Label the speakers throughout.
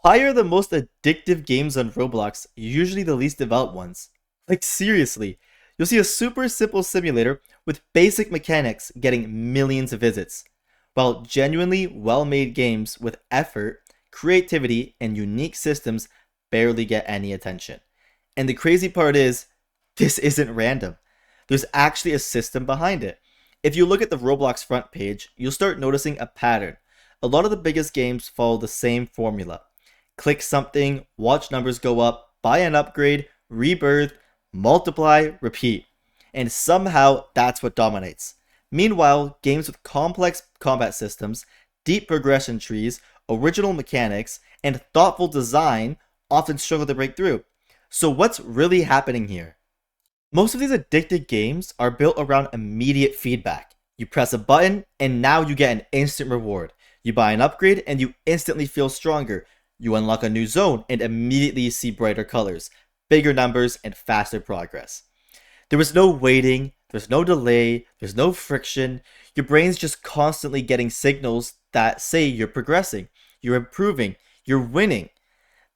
Speaker 1: Why are the most addictive games on Roblox usually the least developed ones? Like seriously, you'll see a super simple simulator with basic mechanics getting millions of visits, while genuinely well-made games with effort, creativity, and unique systems barely get any attention. And the crazy part is, this isn't random. There's actually a system behind it. If you look at the Roblox front page, you'll start noticing a pattern. A lot of the biggest games follow the same formula. Click something, watch numbers go up, buy an upgrade, rebirth, multiply, repeat. And somehow that's what dominates. Meanwhile, games with complex combat systems, deep progression trees, original mechanics, and thoughtful design often struggle to break through. So what's really happening here? Most of these addictive games are built around immediate feedback. You press a button and now you get an instant reward. You buy an upgrade and you instantly feel stronger. You unlock a new zone and immediately see brighter colors, bigger numbers, and faster progress. There was no waiting, there's no delay, there's no friction. Your brain's just constantly getting signals that say you're progressing, you're improving, you're winning.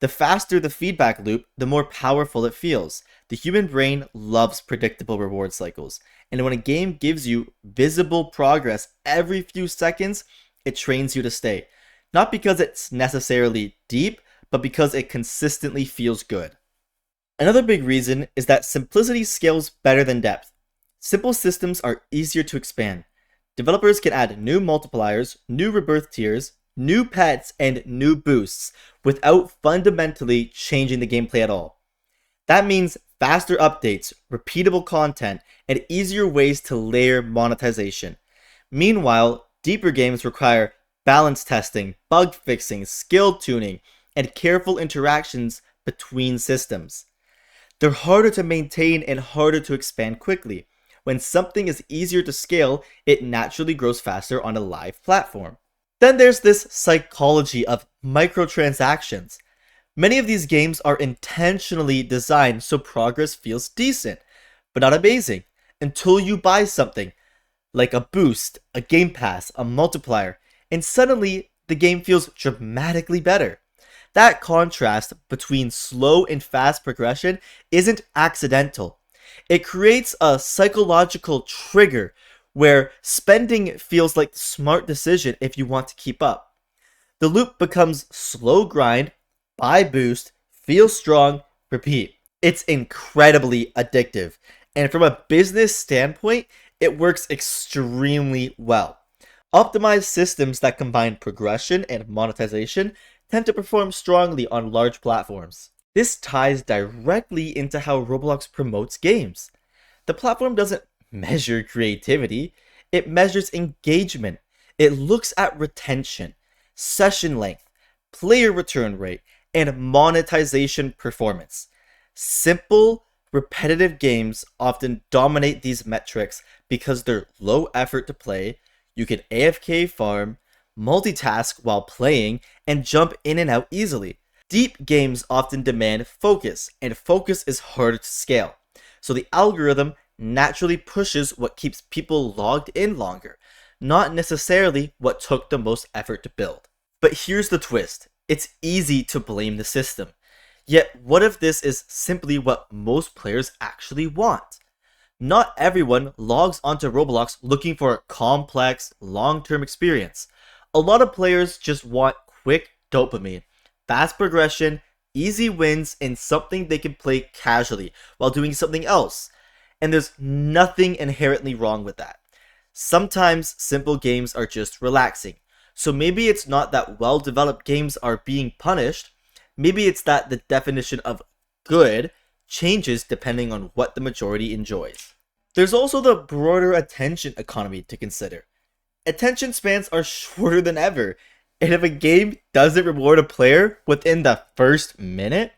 Speaker 1: The faster the feedback loop, the more powerful it feels. The human brain loves predictable reward cycles, and when a game gives you visible progress every few seconds, it trains you to stay. Not because it's necessarily deep, but because it consistently feels good. Another big reason is that simplicity scales better than depth. Simple systems are easier to expand. Developers can add new multipliers, new rebirth tiers, new pets, and new boosts without fundamentally changing the gameplay at all. That means faster updates, repeatable content, and easier ways to layer monetization. Meanwhile, deeper games require balance testing, bug fixing, skill tuning, and careful interactions between systems. They're harder to maintain and harder to expand quickly. When something is easier to scale, it naturally grows faster on a live platform. Then there's this psychology of microtransactions. Many of these games are intentionally designed so progress feels decent, but not amazing, until you buy something, like a boost, a game pass, a multiplier, and suddenly the game feels dramatically better. That contrast between slow and fast progression isn't accidental. It creates a psychological trigger where spending feels like the smart decision if you want to keep up. The loop becomes slow grind, buy boost, feel strong, repeat. It's incredibly addictive, and from a business standpoint, it works extremely well. Optimized systems that combine progression and monetization tend to perform strongly on large platforms. This ties directly into how Roblox promotes games. The platform doesn't measure creativity, it measures engagement. It looks at retention, session length, player return rate, and monetization performance. Simple, repetitive games often dominate these metrics because they're low effort to play. You can AFK farm, multitask while playing, and jump in and out easily. Deep games often demand focus, and focus is harder to scale. So the algorithm naturally pushes what keeps people logged in longer, not necessarily what took the most effort to build. But here's the twist. It's easy to blame the system. Yet what if this is simply what most players actually want? Not everyone logs onto Roblox looking for a complex, long-term experience. A lot of players just want quick dopamine, fast progression, easy wins, and something they can play casually while doing something else. And there's nothing inherently wrong with that. Sometimes simple games are just relaxing. So maybe it's not that well-developed games are being punished. Maybe it's that the definition of good changes depending on what the majority enjoys. There's also the broader attention economy to consider. Attention spans are shorter than ever, and if a game doesn't reward a player within the first minute,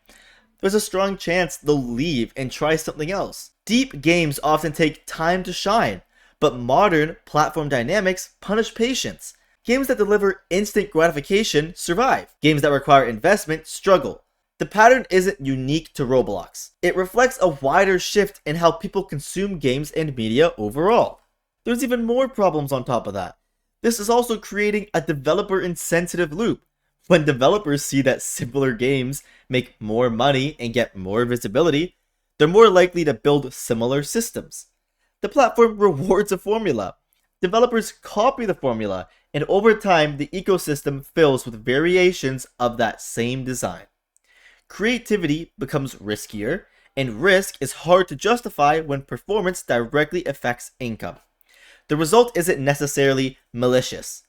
Speaker 1: there's a strong chance they'll leave and try something else. Deep games often take time to shine, but modern platform dynamics punish patience. Games that deliver instant gratification survive. Games that require investment struggle. The pattern isn't unique to Roblox. It reflects a wider shift in how people consume games and media overall. There's even more problems on top of that. This is also creating a developer insensitive loop. When developers see that simpler games make more money and get more visibility, they're more likely to build similar systems. The platform rewards a formula. Developers copy the formula, and over time, the ecosystem fills with variations of that same design. Creativity becomes riskier, and risk is hard to justify when performance directly affects income. The result isn't necessarily malicious.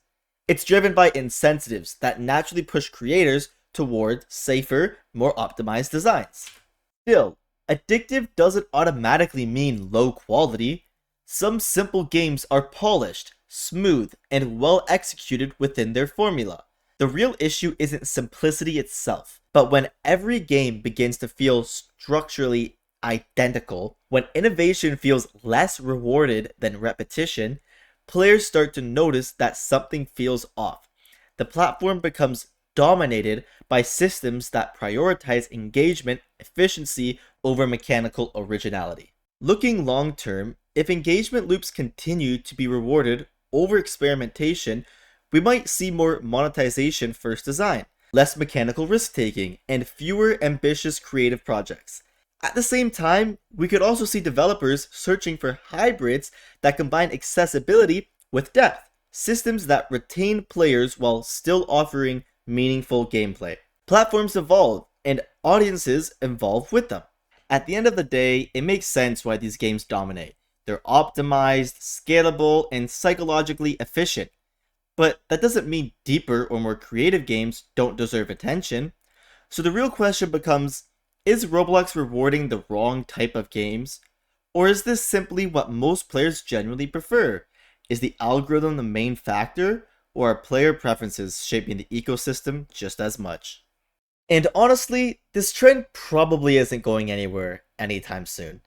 Speaker 1: It's driven by incentives that naturally push creators toward safer, more optimized designs. Still, addictive doesn't automatically mean low quality. Some simple games are polished, smooth, and well executed within their formula. The real issue isn't simplicity itself, but when every game begins to feel structurally identical, when innovation feels less rewarded than repetition, players start to notice that something feels off. The platform becomes dominated by systems that prioritize engagement efficiency over mechanical originality. Looking long term, if engagement loops continue to be rewarded over experimentation, we might see more monetization first design, less mechanical risk taking, and fewer ambitious creative projects. At the same time, we could also see developers searching for hybrids that combine accessibility with depth, systems that retain players while still offering meaningful gameplay. Platforms evolve, and audiences evolve with them. At the end of the day, it makes sense why these games dominate. They're optimized, scalable, and psychologically efficient. But that doesn't mean deeper or more creative games don't deserve attention. So the real question becomes, is Roblox rewarding the wrong type of games? Or is this simply what most players genuinely prefer? Is the algorithm the main factor, or are player preferences shaping the ecosystem just as much? And honestly, this trend probably isn't going anywhere anytime soon.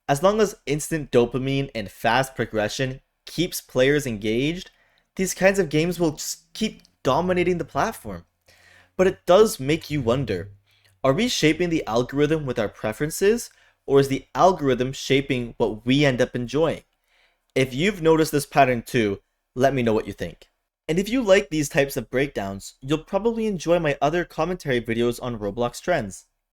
Speaker 1: As long as instant dopamine and fast progression keeps players engaged, these kinds of games will just keep dominating the platform. But it does make you wonder, are we shaping the algorithm with our preferences, or is the algorithm shaping what we end up enjoying? If you've noticed this pattern too, let me know what you think. And if you like these types of breakdowns, you'll probably enjoy my other commentary videos on Roblox trends.